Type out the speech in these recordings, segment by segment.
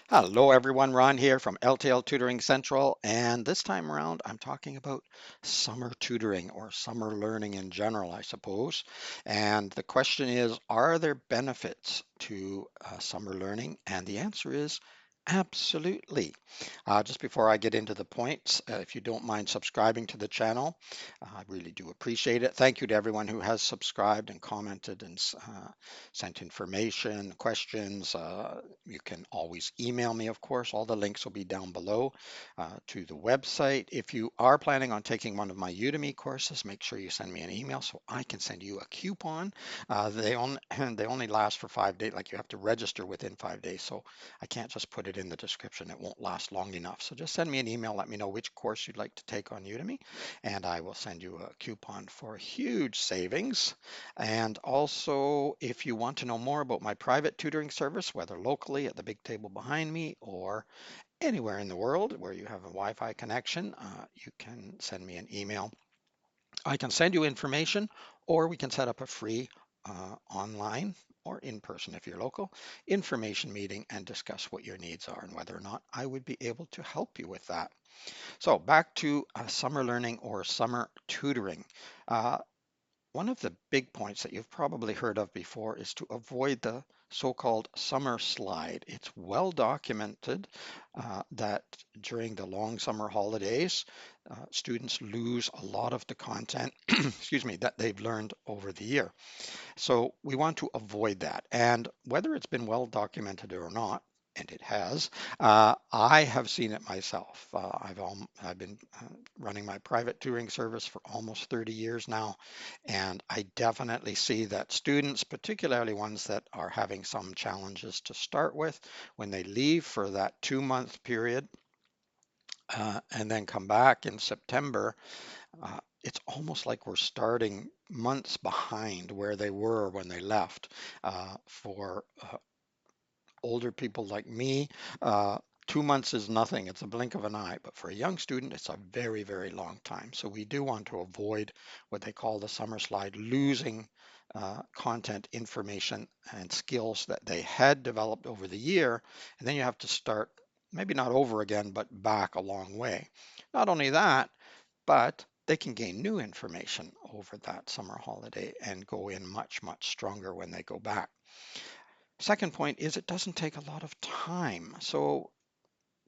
Hello everyone, Ron here from L.T.L Tutoring Central, and this time around I'm talking about summer tutoring or summer learning in general, I suppose. And the question is, are there benefits to summer learning? And the answer is absolutely. Just before I get into the points, if you don't mind subscribing to the channel, I really do appreciate it. Thank you to everyone who has subscribed and commented and sent information, questions. You can always email me, of course. All the links will be down below to the website. If you are planning on taking one of my Udemy courses, make sure you send me an email so I can send you a coupon. They only last for 5 days, like you have to register within 5 days. So I can't just put it in the description. It won't last long enough. So just send me an email, let me know which course you'd like to take on Udemy, and I will send you a coupon for huge savings. And also, if you want to know more about my private tutoring service, whether locally at the big table behind me or anywhere in the world where you have a Wi-Fi connection, you can send me an email. I can send you information, or we can set up a free online or in person if you're local information meeting and discuss what your needs are and whether or not I would be able to help you with that. So back to summer learning or summer tutoring. Uh, One of the big points that you've probably heard of before is to avoid the so-called summer slide. It's well documented that during the long summer holidays, students lose a lot of the content, excuse me, that they've learned over the year. So we want to avoid that. And whether it's been well documented or not, and it has, I have seen it myself. I've been running my private tutoring service for almost 30 years now, and I definitely see that students, particularly ones that are having some challenges to start with, when they leave for that 2 month period and then come back in September, it's almost like we're starting months behind where they were when they left. For older people like me, 2 months is nothing. It's a blink of an eye. But for a young student, it's a very, very long time. So we do want to avoid what they call the summer slide, losing content, information, and skills that they had developed over the year. And then you have to start, maybe not over again, but back a long way. Not only that, but they can gain new information over that summer holiday and go in much, much stronger when they go back. Second point is it doesn't take a lot of time. So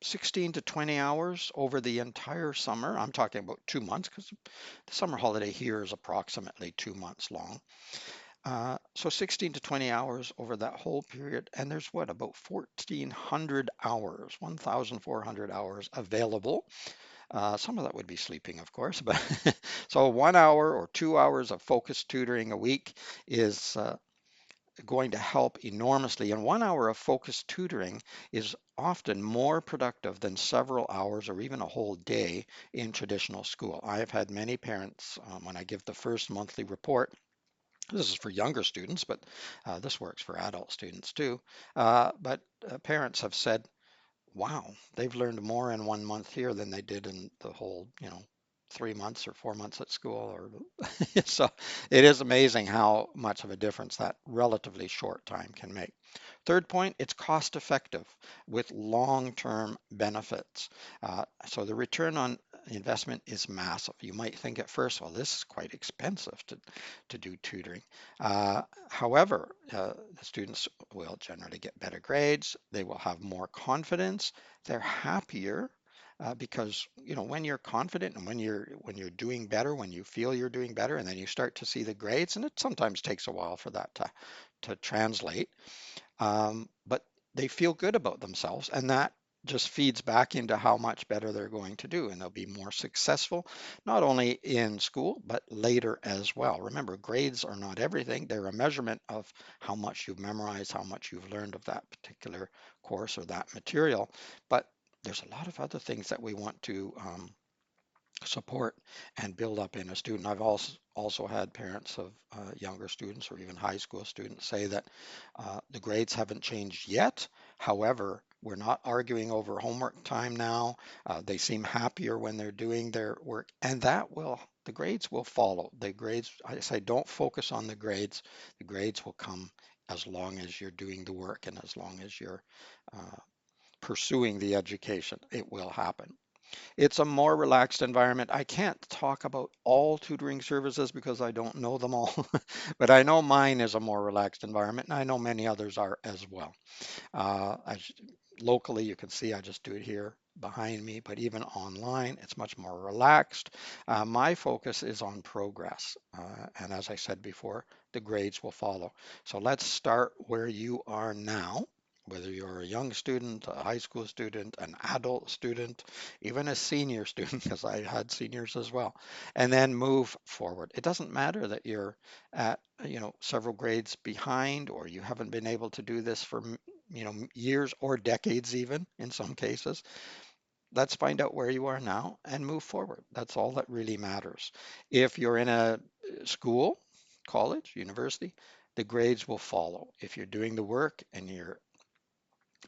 16 to 20 hours over the entire summer. I'm talking about 2 months because the summer holiday here is approximately 2 months long. So 16 to 20 hours over that whole period. And there's what, about 1,400 hours, 1,400 hours available. Some of that would be sleeping, of course, but so 1 hour or 2 hours of focused tutoring a week is going to help enormously. And 1 hour of focused tutoring is often more productive than several hours or even a whole day in traditional school. I have had many parents, when I give the first monthly report, this is for younger students, but this works for adult students too. But parents have said, wow, they've learned more in 1 month here than they did in the whole, 3 months or 4 months at school. Or so it is amazing how much of a difference that relatively short time can make. Third point, it's cost effective with long-term benefits. So the return on investment is massive. You might think at first, well, this is quite expensive to do tutoring. However, the students will generally get better grades. They will have more confidence. They're happier because when you're confident and when you're doing better, when you feel you're doing better, and then you start to see the grades, and it sometimes takes a while for that to translate, but they feel good about themselves, and that just feeds back into how much better they're going to do, and they'll be more successful, not only in school, but later as well. Remember, grades are not everything. They're a measurement of how much you've memorized, how much you've learned of that particular course or that material. But there's a lot of other things that we want to support and build up in a student. I've also had parents of younger students or even high school students say that the grades haven't changed yet. However, we're not arguing over homework time now. They seem happier when they're doing their work, and the grades will follow. The grades, I say, don't focus on the grades. The grades will come as long as you're doing the work and as long as you're uh, pursuing the education. It will happen. It's a more relaxed environment. I can't talk about all tutoring services because I don't know them all, but I know mine is a more relaxed environment, and I know many others are as well. As locally, you can see I just do it here behind me, but even online, it's much more relaxed. My focus is on progress. And as I said before, the grades will follow. So let's start where you are now. Whether you're a young student, a high school student, an adult student, even a senior student, because I had seniors as well, and then move forward. It doesn't matter that you're at, several grades behind, or you haven't been able to do this for years or decades even in some cases. Let's find out where you are now and move forward. That's all that really matters. If you're in a school, college, university, the grades will follow. If you're doing the work and you're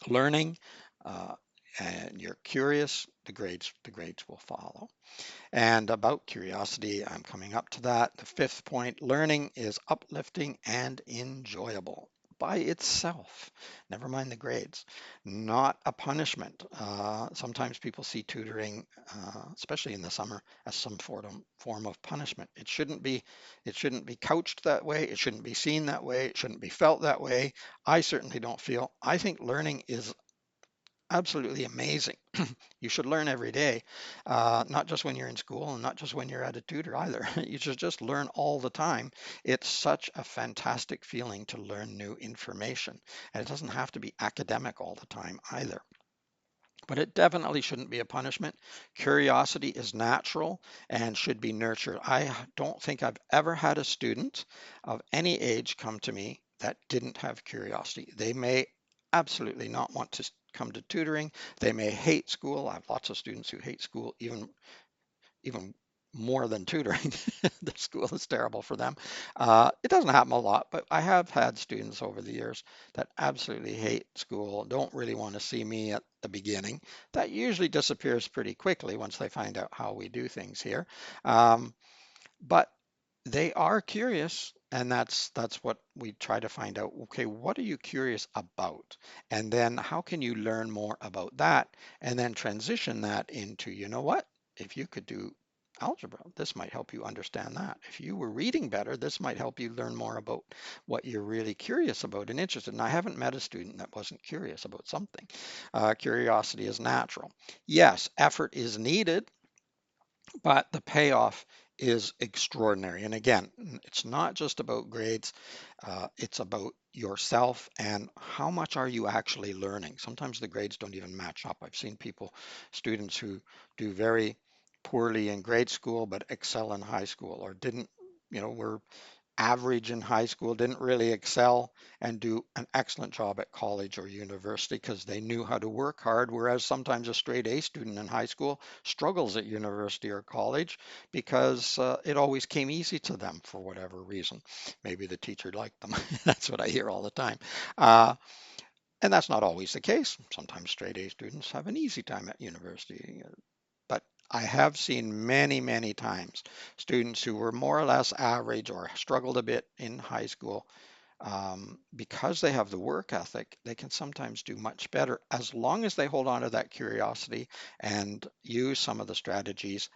learning uh, and you're curious, the grades will follow. And about curiosity, I'm coming up to that. The fifth point, learning is uplifting and enjoyable by itself. Never mind the grades, not a punishment. Sometimes people see tutoring, especially in the summer, as some form of punishment. It shouldn't be. It shouldn't be couched that way. It shouldn't be seen that way. It shouldn't be felt that way. I certainly don't feel. I think learning is absolutely amazing. You should learn every day, not just when you're in school and not just when you're at a tutor either. You should just learn all the time. It's such a fantastic feeling to learn new information. And it doesn't have to be academic all the time either. But it definitely shouldn't be a punishment. Curiosity is natural and should be nurtured. I don't think I've ever had a student of any age come to me that didn't have curiosity. They may absolutely not want to come to tutoring. They may hate school. I have lots of students who hate school even more than tutoring. The school is terrible for them. It doesn't happen a lot, but I have had students over the years that absolutely hate school, don't really want to see me at the beginning. That usually disappears pretty quickly once they find out how we do things here. Um, but they are curious, and that's what we try to find out. Okay, what are you curious about? And then how can you learn more about that? And then transition that into, you know what? If you could do algebra, this might help you understand that. If you were reading better, this might help you learn more about what you're really curious about and interested in. I haven't met a student that wasn't curious about something. Curiosity is natural. Yes, effort is needed, but the payoff is extraordinary. And again, it's not just about grades, it's about yourself and how much are you actually learning. Sometimes the grades don't even match up. I've seen students who do very poorly in grade school but excel in high school, or didn't, were average in high school, didn't really excel, and do an excellent job at college or university because they knew how to work hard. Whereas sometimes a straight A student in high school struggles at university or college because it always came easy to them for whatever reason. Maybe the teacher liked them. That's what I hear all the time. Uh, and that's not always the case. Sometimes straight A students have an easy time at university. But I have seen many, many times students who were more or less average or struggled a bit in high school. Because they have the work ethic, they can sometimes do much better as long as they hold on to that curiosity and use some of the strategies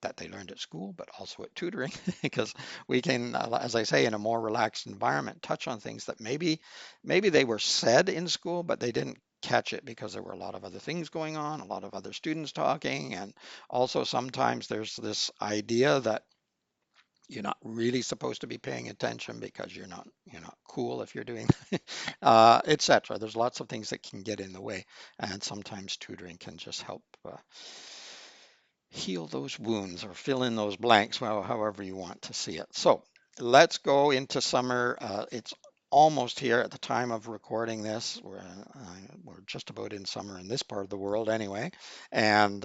that they learned at school, but also at tutoring, because we can, as I say, in a more relaxed environment, touch on things that maybe they were said in school, but they didn't catch it because there were a lot of other things going on, a lot of other students talking, and also sometimes there's this idea that you're not really supposed to be paying attention because you're not cool if you're doing, etc. There's lots of things that can get in the way, and sometimes tutoring can just help heal those wounds or fill in those blanks, well, however you want to see it. So let's go into summer. It's almost here at the time of recording this. We're just about in summer in this part of the world anyway. And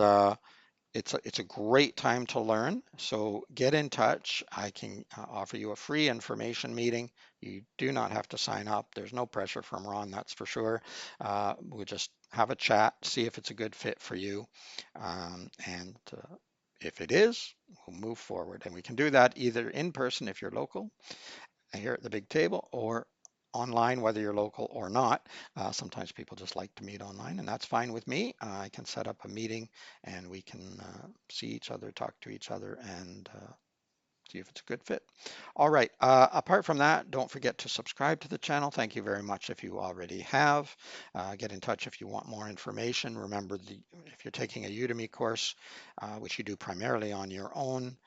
it's a great time to learn. So get in touch. I can offer you a free information meeting. You do not have to sign up. There's no pressure from Ron, that's for sure. We'll just have a chat, see if it's a good fit for you. And if it is, we'll move forward. And we can do that either in person if you're local here at the big table or online, whether you're local or not. Sometimes people just like to meet online, and that's fine with me. I can set up a meeting and we can see each other, talk to each other, and see if it's a good fit. All right. Apart from that, don't forget to subscribe to the channel. Thank you very much if you already have. Get in touch if you want more information. Remember, if you're taking a Udemy course, which you do primarily on your own,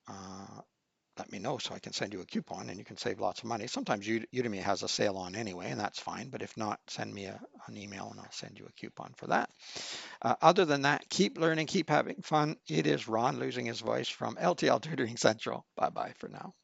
uh, let me know so I can send you a coupon and you can save lots of money. Sometimes Udemy has a sale on anyway, and that's fine. But if not, send me an email and I'll send you a coupon for that. Other than that, keep learning, keep having fun. It is Ron losing his voice from L.T.L Tutoring Central. Bye bye for now.